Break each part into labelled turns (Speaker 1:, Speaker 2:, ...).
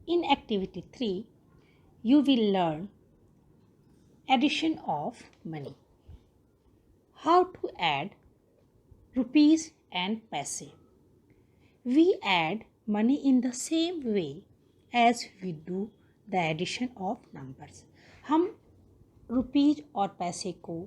Speaker 1: In activity 3, you will learn addition of money. How to add rupees and paise. We add money in the same way as we do the addition of numbers. हम rupees और पैसे को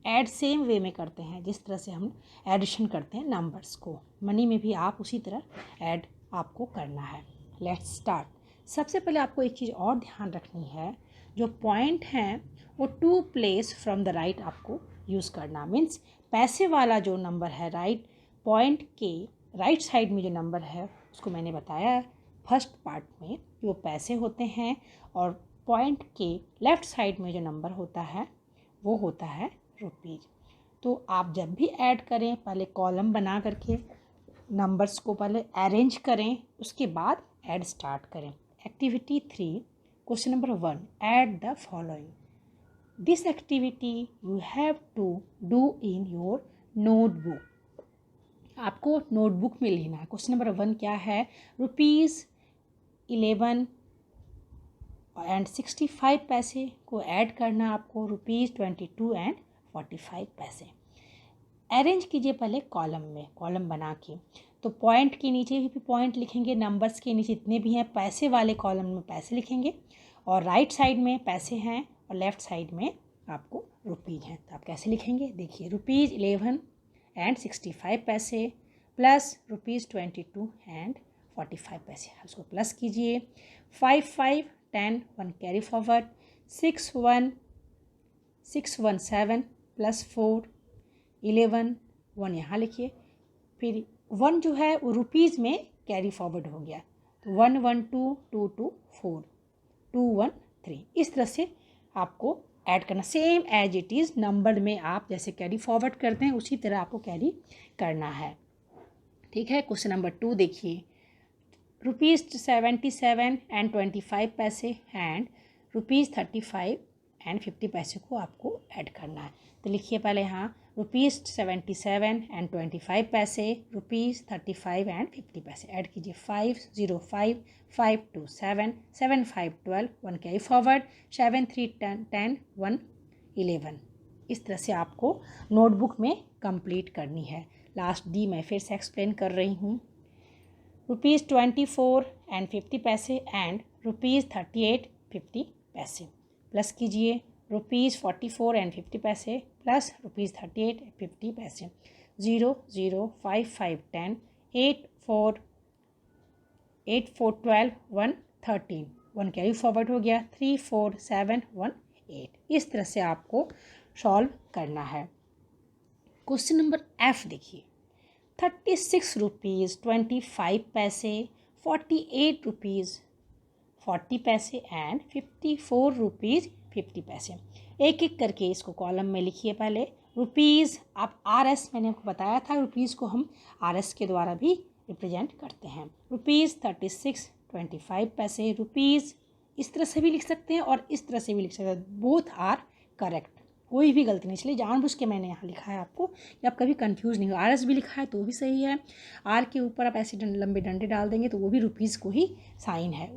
Speaker 1: add same way में करते हैं जिस तरह से हम एडिशन करते हैं नंबर्स को. मनी में भी आप उसी तरह ऐड आपको करना है. Let's start. सबसे पहले आपको एक चीज़ और ध्यान रखनी है, जो पॉइंट हैं वो two place from the right आपको यूज़ करना. मीन्स पैसे वाला जो नंबर है राइट पॉइंट के राइट साइड में जो नंबर है उसको मैंने बताया फर्स्ट पार्ट में कि वो पैसे होते हैं, और पॉइंट के लेफ़्ट साइड में जो नंबर होता है वो होता है रुपीज़. तो आप जब भी ऐड करें पहले कॉलम बना करके नंबर्स को पहले अरेंज करें, उसके बाद ऐड स्टार्ट करें. Activity 3 question number 1, add the following. This activity you have to do in your notebook. आपको नोटबुक में लिखना है. क्वेश्चन नंबर 1 क्या है? ₹11 एंड 65 पैसे को ऐड करना आपको ₹22 एंड 45 पैसे. अरेंज कीजिए पहले कॉलम में, कॉलम बना के. तो पॉइंट के नीचे भी पॉइंट लिखेंगे, नंबर्स के नीचे जितने भी हैं पैसे वाले कॉलम में पैसे लिखेंगे, और राइट साइड में पैसे हैं और लेफ़्ट साइड में आपको रुपीज़ हैं. तो आप कैसे लिखेंगे? देखिए, ₹11 एंड 65 पैसे प्लस ₹22 एंड 45 पैसे. उसको प्लस कीजिए. 5 5 10 1 कैरी फॉरवर्ड. 6 1 6 1 7 प्लस 4 11 1 यहाँ लिखिए. फिर 1 जो है वो रुपीज़ में कैरी फॉरवर्ड हो गया. तो 1 1 2 2 2 4 2 1 3. इस तरह से आपको ऐड करना. Same as it is number में आप जैसे कैरी फॉरवर्ड करते हैं उसी तरह आपको कैरी करना है. ठीक है. क्वेश्चन नंबर 2 देखिए. ₹77 एंड 25 पैसे एंड ₹35 एंड 50 पैसे को आपको ऐड करना है. तो लिखिए पहले यहाँ ₹77 एंड 25 पैसे, ₹35 एंड 50 पैसे. ऐड कीजिए. 5 0 5 5 2 7 7 5 12 1 कैरी फॉरवर्ड. 7 3 10 1 11. इस तरह से आपको नोटबुक में कंप्लीट करनी है. लास्ट डी मैं फिर से एक्सप्लेन कर रही हूँ. ₹24 एंड 50 पैसे एंड ₹38 50 पैसे. प्लस कीजिए. ₹44 एंड 50 पैसे प्लस ₹38 50 पैसे. 0 0 5 5 10 8 4 8 4 12 1 13 1 कैरी फॉरवर्ड हो गया. 3 4 7 1 8. इस तरह से आपको सॉल्व करना है. क्वेश्चन नंबर F देखिए. ₹36.25 पैसे, ₹48 40 पैसे एंड ₹54 50 पैसे. एक एक करके इसको कॉलम में लिखिए. पहले रुपीज़, आप RS मैंने आपको बताया था रुपीज़ को हम RS के द्वारा भी रिप्रेजेंट करते हैं. ₹36.25 पैसे. रुपीज़ इस तरह से भी लिख सकते हैं और इस तरह से भी लिख सकते हैं. बोथ आर करेक्ट, कोई भी गलती नहीं. इसलिए जानबूझ के मैंने यहाँ लिखा है आपको कि आप कभी कंफ्यूज नहीं हो. RS भी लिखा है तो भी सही है. R के ऊपर आप ऐसे लंबे डंडे डाल देंगे तो वो भी रुपीज़ को ही साइन है.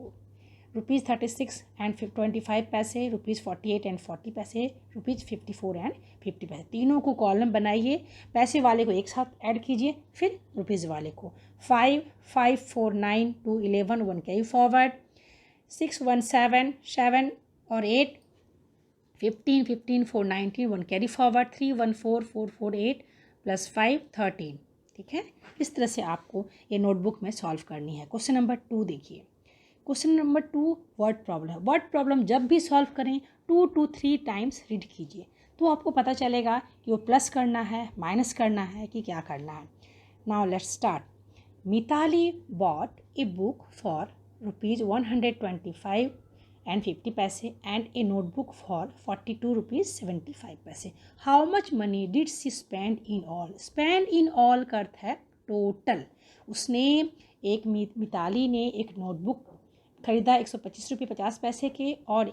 Speaker 1: ₹36 एंड 25 पैसे, ₹48 एंड 40 पैसे, ₹54 एंड 50 पैसे. तीनों को कॉलम बनाइए. पैसे वाले को एक साथ ऐड कीजिए, फिर रुपीज़ वाले को. 5 5 4 9 2 11 1 कैरी फॉरवर्ड. 6 1 7 7 और 8 15 15 4 19 1 कैरी फॉरवर्ड. 3 1 4 4 4 8 प्लस 5 13. ठीक है. इस तरह से आपको ये नोटबुक में सॉल्व करनी है. क्वेश्चन नंबर 2 देखिए. क्वेश्चन नंबर 2 वर्ड प्रॉब्लम है. वर्ड प्रॉब्लम जब भी सॉल्व करें 2 to 3 टाइम्स रीड कीजिए, तो आपको पता चलेगा कि वो प्लस करना है, माइनस करना है कि क्या करना है. Now let's start. Mitali bought a book for ₹125 and 50 पैसे and a notebook for ₹42.75 पैसे. How much money did she spend in all? Spend in all का अर्थ है टोटल. उसने मिताली ने एक नोटबुक खरीदा ₹125.50 के, और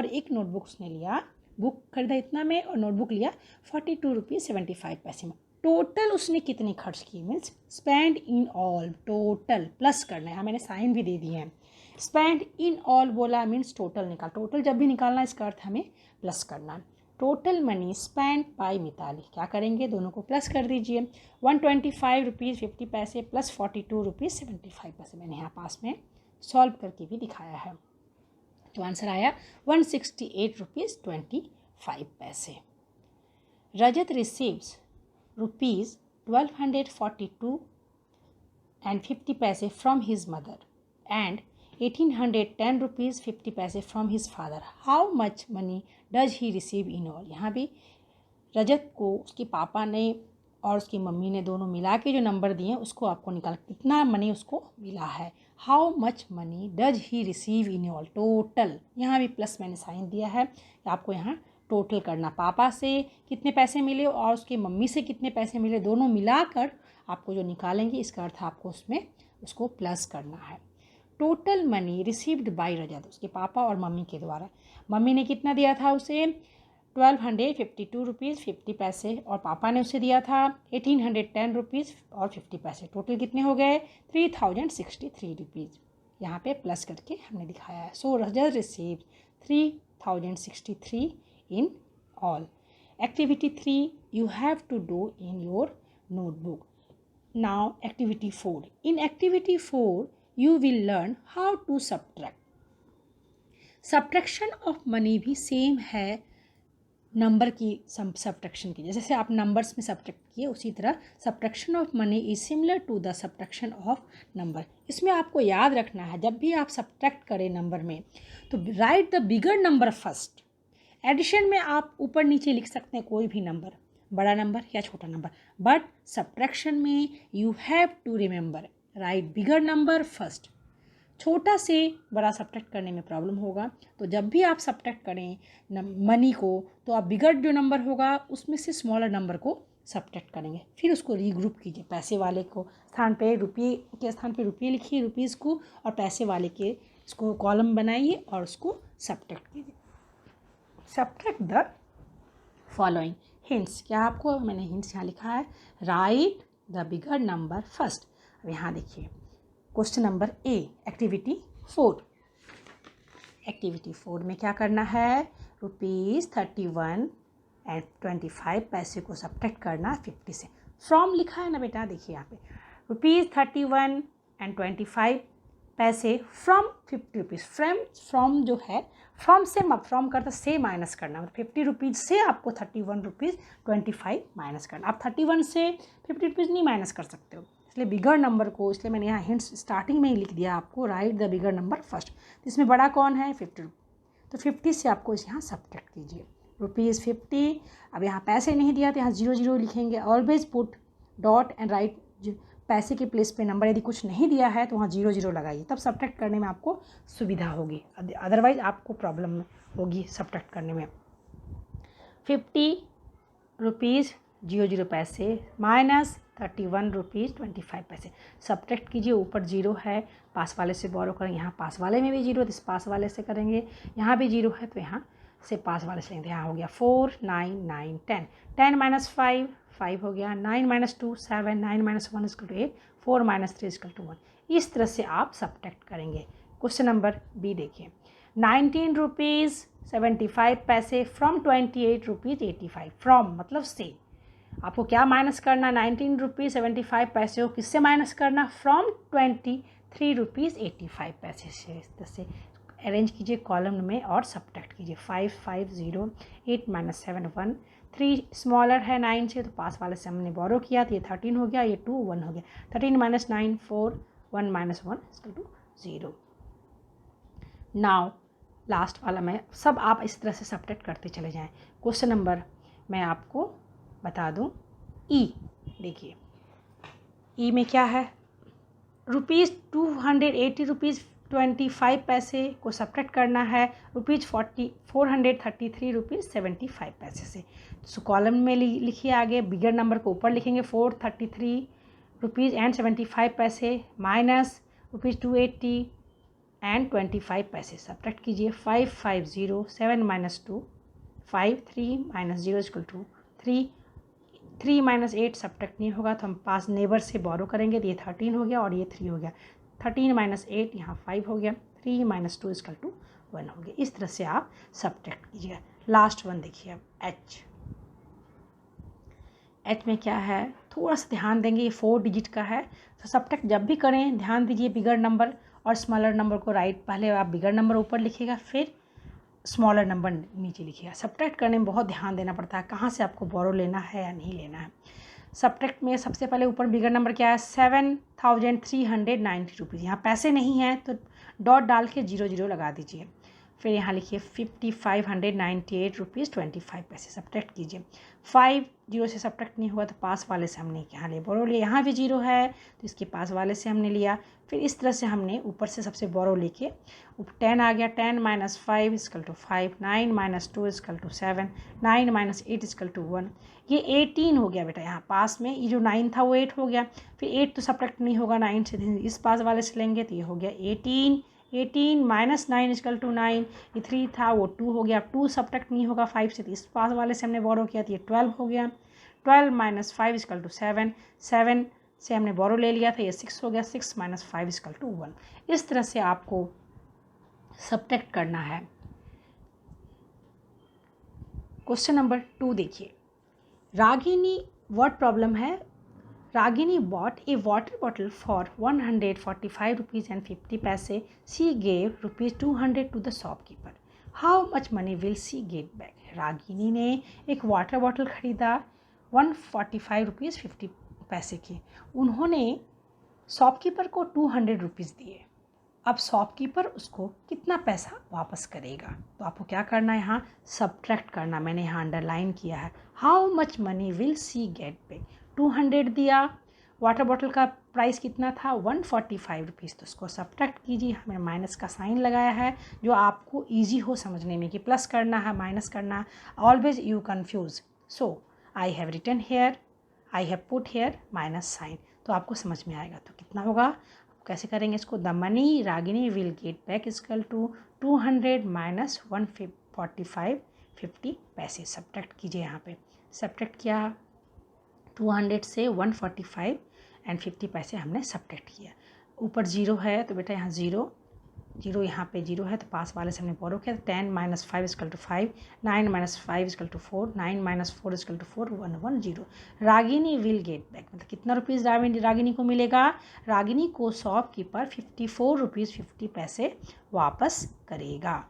Speaker 1: एक नोटबुक उसने लिया. बुक खरीदा इतना में और नोटबुक लिया ₹42.75 पैसे में. टोटल उसने कितने खर्च किए? Means spend in all, total plus करना है. यहाँ मैंने साइन भी दे दिए हैं. स्पेंड इन ऑल बोला मीन्स टोटल निकाल, टोटल जब भी निकालना इसका अर्थ हमें प्लस करना है। Total money spend by Mitali, क्या करेंगे दोनों को प्लस कर दीजिए। 125 रुपीज़ 50 पैसे प्लस 42 रुपीज़ 75 पैसे, मैंने यहाँ पास में सॉल्व करके भी दिखाया है। तो आंसर आया 168 रुपीज़ 25 पैसे। रजत रिसीव्स रुपीज़ 1242 and 50 पैसे from his mother and 1810 rupees 50 पैसे from his father. How much money does he receive in all. यहाँ भी रजत को उसके पापा ने और उसकी मम्मी ने दोनों मिला के जो नंबर दिए उसको आपको निकाल कितना मनी उसको मिला है। How much money does he receive in all, total यहाँ भी प्लस मैंने साइन दिया है, आपको यहाँ टोटल करना, पापा से कितने पैसे मिले और उसकी मम्मी से कितने पैसे मिले दोनों मिलाकर आपको जो निकालेंगे इसका अर्थ आपको उसमें उसको प्लस करना है। टोटल मनी रिसीव्ड बाय रजत, उसके पापा और मम्मी के द्वारा, मम्मी ने कितना दिया था उसे 1252 रुपीज़ 50 पैसे और पापा ने उसे दिया था 1810 रुपीज़ और 50 पैसे, टोटल कितने हो गए 3063 रुपीज़, यहाँ पे प्लस करके हमने दिखाया है। So Rajat receive 3063 in all. Activity 3 you have to do in your notebook. Now activity 4. In activity 4 you will learn how to subtract. Subtraction of money भी सेम है नंबर की सब्ट्रैक्शन की, जैसे आप नंबर्स में सब्ट्रैक्ट किए उसी तरह subtraction of money is similar to the subtraction of number. इसमें आपको याद रखना है जब भी आप सब्ट्रैक्ट करें नंबर में तो write the bigger number first. Addition में आप ऊपर नीचे लिख सकते हैं कोई भी नंबर, बड़ा नंबर या छोटा नंबर, बट सब्ट्रैक्शन में you have to remember write bigger number first. छोटा से बड़ा सब्ट्रैक्ट करने में प्रॉब्लम होगा, तो जब भी आप सब्ट्रैक्ट करें मनी को तो आप बिगर जो नंबर होगा उसमें से स्मॉलर नंबर को सब्ट्रैक्ट करेंगे, फिर उसको रीग्रुप कीजिए। पैसे वाले को स्थान पे रुपये के स्थान पे रुपये लिखिए रुपीज़ को, और पैसे वाले के इसको कॉलम बनाइए और उसको सब्ट्रैक्ट कीजिए। सब्ट्रैक्ट द फॉलोइंग हिंट्स, क्या आपको मैंने हिंट्स यहाँ लिखा है, right the bigger number first. अब यहाँ देखिए question number A activity 4। Activity 4 में क्या करना है, ₹31 एंड 25 पैसे को सब्ट्रैक्ट करना 50 से। फ्रॉम लिखा है ना बेटा, देखिए यहाँ पे ₹31 एंड 25 पैसे फ्रॉम 50 रुपीज़। फ्रॉम जो है फ्रॉम से फ्रॉम करता से माइनस करना, मतलब 50 रुपीज़ से आपको 31 रुपीज़ 25 माइनस करना। आप 31 से 50 रुपीज़ नहीं माइनस कर सकते हो, इसलिए बिगर नंबर को, इसलिए मैंने यहाँ हिंट्स स्टार्टिंग में ही लिख दिया आपको, right the bigger number first. इसमें बड़ा कौन है 50 रुपीज़, तो 50 से आपको इस यहाँ सब्ट्रैक्ट कीजिए ₹50। अब यहाँ पैसे नहीं दिया तो यहाँ 00 लिखेंगे, always put dot and right पैसे के प्लेस पे नंबर, यदि कुछ नहीं दिया है तो वहाँ 00 लगाइए, तब सब्ट्रैक्ट करने में आपको सुविधा होगी, अदरवाइज आपको प्रॉब्लम होगी सब्ट्रैक्ट करने में। 50 रुपीज़ 00 पैसे माइनस 31 रुपीज़ 25 पैसे, सब्ट्रैक्ट कीजिए। ऊपर 0 है, पास वाले से बोरो करेंगे, यहाँ पास वाले में भी 0 तो इस पास वाले से करेंगे, यहाँ भी 0 है तो यहाँ से पास वाले से लेंगे। यहाँ हो गया 4 9 9 10, 10 माइनस 5 5 हो गया, 9 minus 2 7, 9 minus 1 equal to 8, 4 minus 3 equal to 1। इस तरह से आप सब्ट्रैक्ट करेंगे। क्वेश्चन नंबर बी देखिए, 19 रुपीज़ 75 पैसे फ्रॉम 28 रुपीज़ 85। फ्रॉम मतलब से, आपको क्या माइनस करना, 19 रुपीज़ 75 पैसे को किससे माइनस करना, फ्रॉम 23 रुपीज़ 85 पैसे से। इस तरह से अरेंज कीजिए कॉलम में और सब्ट्रैक्ट कीजिए। 5 5 0, 8 माइनस 7 1, 3 स्मॉलर है 9 से तो पास वाले से हमने बोरो किया तो ये 13 हो गया, ये 2 1 हो गया, 13 minus 9 4, 1 minus 1 equal to 0। Now last वाला मैं सब आप इस तरह से सब्ट्रैक्ट करते चले जाएं। क्वेश्चन नंबर मैं आपको बता दूं, ई देखिए, ई में क्या है, ₹280 रुपीज़ 25 पैसे को सब्ट्रैक्ट करना है ₹433 रुपीज़ 75 पैसे से। तो कॉलम में लिखिए आगे, बिगर नंबर को ऊपर लिखेंगे 433 रुपीज़ एंड 75 पैसे माइनस ₹280 एंड 25 पैसे, सब्ट्रैक्ट कीजिए। 5 5 0, 7 minus 2 5, 3 minus 0 equal to 3, 3 minus 8 subtract नहीं होगा तो हम पास नेबर से बोरो करेंगे तो ये 13 हो गया और ये 3 हो गया, 13 माइनस 8 यहाँ 5 हो गया, 3 माइनस 2 इक्वल टू 1 हो गया। इस तरह से आप सब्ट्रैक्ट कीजिएगा। लास्ट वन देखिए अब एच में क्या है, थोड़ा सा ध्यान देंगे, ये 4 डिजिट का है। तो सब्ट्रैक्ट जब भी करें ध्यान दीजिए, बिगर नंबर और स्मॉलर नंबर को राइट, पहले आप बिगर नंबर ऊपर लिखिएगा, फिर स्मॉलर नंबर नीचे लिखिएगा। सब्ट्रैक्ट करने में बहुत ध्यान देना पड़ता है, कहाँ से आपको बोरो लेना है या नहीं लेना है। सब्ट्रैक्ट में सबसे पहले ऊपर बिगर नंबर क्या है, 7390 रुपीज़। यहाँ पैसे नहीं हैं तो डॉट डाल के 0 लगा दीजिए। फिर यहाँ लिखिए 5598 रुपीज़ 25 पैसे। सब्ट्रैक्ट कीजिए। 5 0 से सब्ट्रैक्ट नहीं हुआ तो पास वाले से हमने यहाँ ले बोरो लिया। यहाँ भी 0 है तो इसके पास वाले से हमने लिया। फिर इस तरह से हमने ऊपर से सबसे बोरो लेके 10 आ गया। 10 minus 5 equal to 5, 9 minus 2 equal to 7, 9 minus 8 equal to 1। ये 18 हो गया बेटा। यहाँ पास में ये जो 9 था वो 8 हो गया। फिर 8 तो सब्ट्रैक्ट नहीं होगा 9 से, इस पास वाले से लेंगे तो ये हो गया 18। 18 माइनस 9 इक्वल टू 9। ये 3 था वो 2 हो गया। 2 सब्ट्रैक्ट नहीं होगा 5 से, तो इस पास वाले से हमने बोरो किया तो ये 12 हो गया। 12 माइनस 5 इक्वल टू 7। 7 से हमने बोरो ले लिया था, ये 6 हो गया। 6 माइनस 5 इक्वल टू 1। इस तरह से आपको सब्ट्रैक्ट करना है। क्वेश्चन नंबर 2 देखिए। रागिनी, व्हाट प्रॉब्लम है, Ragini bought a water bottle for 145 rupees and 50 paise. She gave rupees 200 to the shopkeeper. How much money will she get back? Ragini ने एक वाटर बॉटल खरीदा 145 रुपीज़ 50 पैसे की। उन्होंने शॉपकीपर को 200 रुपीज़ दिए। अब शॉपकीपर उसको कितना पैसा वापस करेगा? तो आपको क्या करना है, यहाँ सब्ट्रैक्ट करना। मैंने यहाँ अंडरलाइन किया है। How much money will see get back? 200 दिया, वाटर बॉटल का प्राइस कितना था 145 रुपीज़, तो उसको सब्ट्रैक्ट कीजिए। हमने माइनस का साइन लगाया है जो आपको इजी हो समझने में कि प्लस करना है माइनस करना। Always you confuse, so I have written here, I have put here minus sign, तो आपको समझ में आएगा। तो कितना होगा, कैसे करेंगे इसको, the money Ragini will get back equal to 200 minus 145 50 पैसे। सब्ट्रैक्ट कीजिए। यहाँ पे सब्ट्रैक्ट किया 200 से 145 एंड 50 पैसे हमने सब्ट्रैक्ट किया। ऊपर 0 है तो बेटा यहाँ 0 यहाँ पे 0 है तो पास वाले से हमने बोरो किया। 10 minus 5 equal to 5, 9 minus 5 equal to 4, 9 minus 4 equal to 4, 1 1 0। Ragini will get back, मतलब कितना रुपीज़ रागिनी को मिलेगा? रागिनी को शॉपकीपर 54 रुपीज़ 50 पैसे वापस करेगा।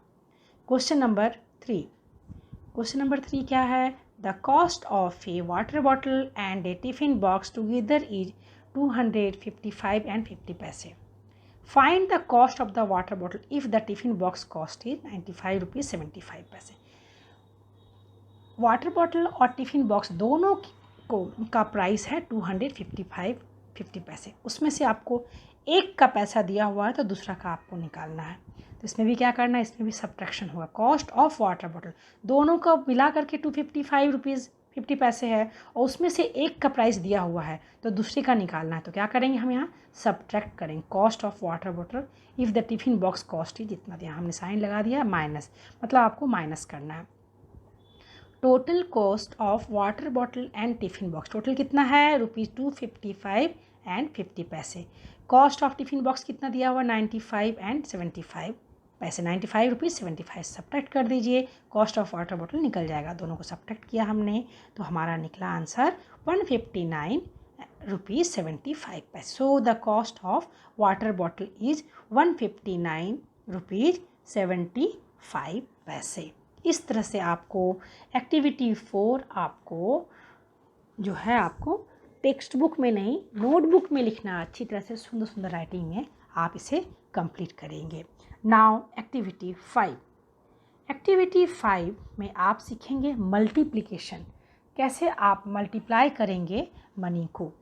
Speaker 1: Question number 3। क्वेश्चन नंबर 3 क्या है? The cost of A water bottle and A tiffin box together is 255 and 50 पैसे। Find the cost of the water bottle if the tiffin box cost is 95 rupees 75 पैसे। Water bottle और tiffin box दोनों को का price है 255 50 पैसे। उसमें से आपको एक का पैसा दिया हुआ है तो दूसरा का आपको निकालना है। तो इसमें भी क्या करना है, इसमें भी सब्ट्रैक्शन होगा। कॉस्ट ऑफ वाटर बॉटल दोनों का मिला करके 255 रुपीज़ 50 पैसे है और उसमें से एक का प्राइस दिया हुआ है तो दूसरे का निकालना है। तो क्या करेंगे, हम यहाँ सब्ट्रैक्ट करेंगे। Cost of water bottle if the tiffin box cost ही जितना दिया, हमने साइन लगा दिया माइनस, मतलब आपको माइनस करना है। Total cost of water bottle and tiffin box, total कितना है रुपीज़ 255 एंड 50 पैसे। कॉस्ट ऑफ टिफ़िन बॉक्स कितना दिया हुआ 95 एंड 75 पैसे, 95 रुपीज़ 75 सब्ट्रैक्ट कर दीजिए। कॉस्ट ऑफ वाटर बॉटल निकल जाएगा, दोनों को सब्ट्रैक्ट किया हमने तो हमारा निकला आंसर 159 रुपीज़ 75 पैसे। So the cost of water bottle is 159 rupees 75 पैसे। इस तरह से आपको एक्टिविटी 4 आपको जो है आपको टेक्स्ट बुक में नहीं नोटबुक में लिखना, अच्छी तरह से सुंदर सुंदर राइटिंग में आप इसे कंप्लीट करेंगे। Now activity 5। एक्टिविटी 5 में आप सीखेंगे मल्टीप्लिकेशन, कैसे आप मल्टीप्लाई करेंगे मनी को।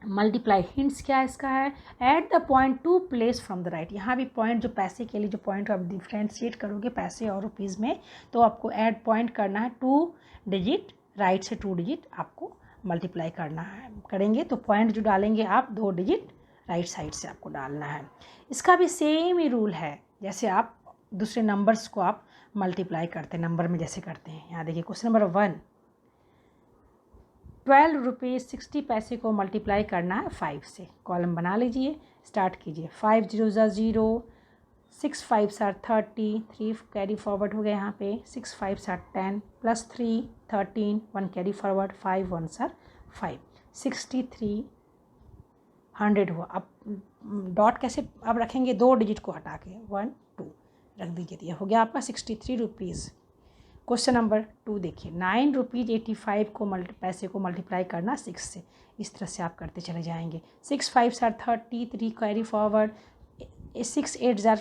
Speaker 1: मल्टीप्लाई हिंट्स क्या इसका है, add the point two place from the right. यहाँ भी पॉइंट जो पैसे के लिए जो पॉइंट आप डिफ्रेंशिएट करोगे पैसे और रुपीज़ में, तो आपको ऐड पॉइंट करना है 2 डिजिट, राइट से 2 डिजिट आपको मल्टीप्लाई करना है। करेंगे तो पॉइंट जो डालेंगे आप 2 डिजिट राइट साइड से आपको डालना है। इसका भी सेम ही रूल है जैसे आप दूसरे नंबर्स को आप मल्टीप्लाई करते हैं, नंबर में जैसे करते हैं। यहाँ देखिए क्वेश्चन नंबर 1, 12 रुपीज़ 60 पैसे को मल्टीप्लाई करना है 5 से। कॉलम बना लीजिए, स्टार्ट कीजिए। 5 0 0, 6 5s are 30, 3 कैरी फॉरवर्ड हो गया यहाँ पे, 6 5s are 10 plus 3 13, 1 carry forward, 5 1s are 5, 6300 हुआ। अब डॉट कैसे अब रखेंगे, 2 डिजिट को हटा के 1 2 रख दीजिए, दिया हो गया आपका 63 रुपीज़। क्वेश्चन नंबर 2 देखिए, 9 रुपीज़ 85 को पैसे को मल्टीप्लाई करना 6 से, इस तरह से आप करते चले जाएंगे। 6 5s are 30, 3 carry forward, 6 8s are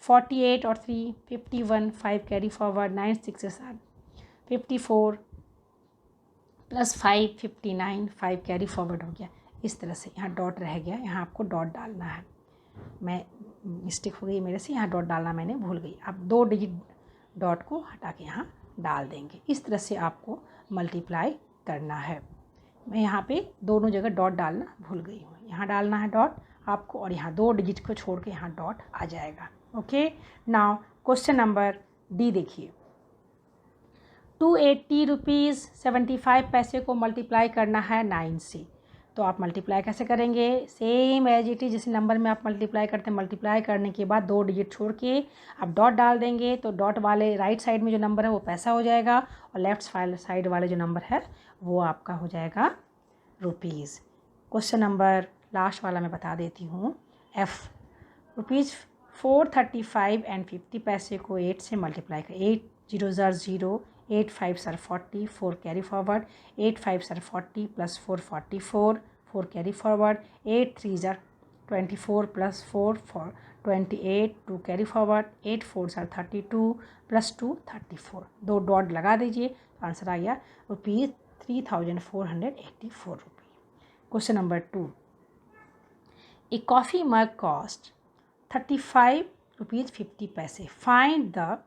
Speaker 1: 48 और 3 51, 5 carry forward, 9 6s are 54 plus 5 59, 5 carry forward हो गया। इस तरह से यहाँ डॉट रह गया, यहाँ आपको डॉट डालना है। मैं मिस्टेक हो गई मेरे से, यहाँ डॉट डालना मैंने भूल गई। आप 2 डिजिट डॉट को हटा के यहाँ डाल देंगे। इस तरह से आपको मल्टीप्लाई करना है। मैं यहाँ पे दोनों जगह डॉट डालना भूल गई हूँ। यहाँ डालना है डॉट आपको, और यहाँ 2 डिजिट को छोड़ के यहाँ डॉट आ जाएगा। Okay, now question number D देखिए, 280 रुपीज़ 75 पैसे को मल्टीप्लाई करना है 9 से। तो आप मल्टीप्लाई कैसे करेंगे, सेम एज इट इज़ जिस नंबर में आप मल्टीप्लाई करते हैं, मल्टीप्लाई करने के बाद 2 डिजिट छोड़ के आप डॉट डाल देंगे। तो डॉट वाले राइट साइड में जो नंबर है वो पैसा हो जाएगा, और लेफ्ट साइड वाले जो नंबर है वो आपका हो जाएगा रुपीज़। क्वेश्चन नंबर लास्ट वाला मैं बता देती हूँ, एफ रुपीज़ 435 एंड 50 पैसे को 8 से मल्टीप्लाई कर, 8 0s are 0, 8 5s are 40, 4 carry forward, 8 5s are 40 plus 4 44, 4 carry forward, 8 3s are 24 plus 4 28, 2 carry forward, 8 4s are 32 plus 2 34। 2 dot लगा दीजिए, तो आंसर आ गया रुपीज़ 3484 रुपये। क्वेश्चन नंबर 2, ए कॉफ़ी मग कॉस्ट 35 रुपीज़ 50 पैसे, find the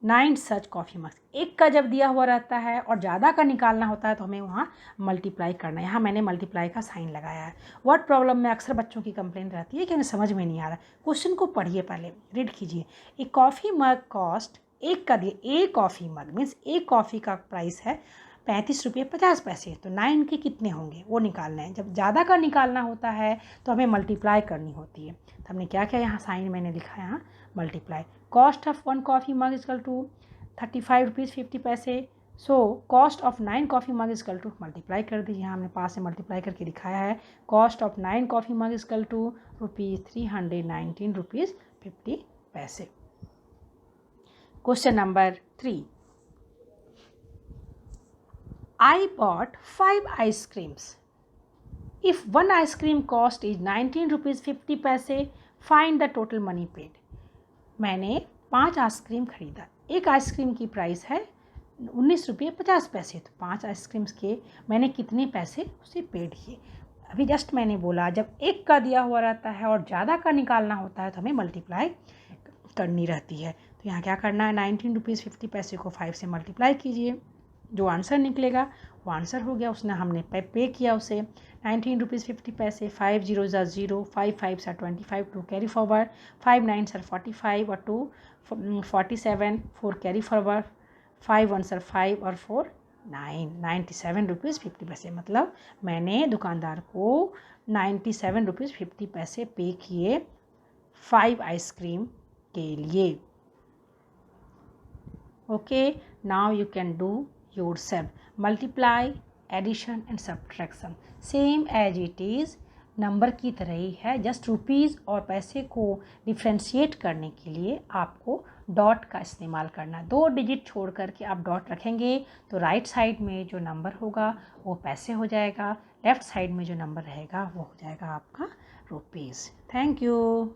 Speaker 1: 9 such coffee mugs. एक का जब दिया हुआ रहता है और ज़्यादा का निकालना होता है तो हमें वहाँ मल्टीप्लाई करना है। यहाँ मैंने मल्टीप्लाई का साइन लगाया है। वर्ड प्रॉब्लम में अक्सर बच्चों की कंप्लेंट रहती है कि हमें समझ में नहीं आ रहा। क्वेश्चन को पढ़िए, पहले रीड कीजिए। ए कॉफ़ी मग कॉस्ट, एक का दिए, ए कॉफ़ी मग मीन्स एक कॉफ़ी का प्राइस है 35 रुपये 50 पैसे, तो 9 के कितने होंगे वो निकालना है। जब ज़्यादा का निकालना होता है तो हमें मल्टीप्लाई करनी होती है। तो हमने क्या किया, यहाँ साइन मैंने लिखा है, यहाँ multiply. Cost of 1 coffee mug is equal to 35 rupees 50 पैसे, so cost of 9 coffee mug is equal to, multiply कर दीजिए। यहाँ हमने पास से मल्टीप्लाई करके दिखाया है। Cost of 9 coffee mug is equal to rupees 319 rupees 50 पैसे। Question number 3, I bought 5 ice creams. If one ice cream cost is 19 rupees 50 पैसे, find the total money paid. मैंने 5 आइसक्रीम खरीदा, एक आइसक्रीम की प्राइस है 19 रुपये 50 पैसे, तो 5 आइसक्रीम्स के मैंने कितने पैसे उसे पेड किए। अभी जस्ट मैंने बोला जब एक का दिया हुआ रहता है और ज़्यादा का निकालना होता है तो हमें मल्टीप्लाई करनी रहती है। तो यहाँ क्या करना है, 19 रुपीज़ 50 पैसे को 5 से मल्टीप्लाई कीजिए, जो आंसर निकलेगा वो आंसर हो गया। उसने हमने पे किया उसे 19 रुपीज़ 50 पैसे। 5 0s are 0, 5 5s are 25, 2 carry forward, 5 9s are 45 और 2 47, 4 कैरी फॉरवर्ड, 5 1s are 5 और 4 9, 97 रुपीज़ 50 पैसे। मतलब मैंने दुकानदार को 97 रुपीज़ 50 पैसे पे किए 5 आइसक्रीम के लिए। Okay, now you can do yourself. Multiply, addition and subtraction same as it is, number की तरह ही है। जस्ट रुपीज़ और पैसे को डिफ्रेंशिएट करने के लिए आपको डॉट का इस्तेमाल करना। 2 डिजिट छोड़ करके आप डॉट रखेंगे तो राइट साइड में जो नंबर होगा वो पैसे हो जाएगा, लेफ़्ट साइड में जो नंबर रहेगा वो हो जाएगा आपका रुपीज़। Thank you.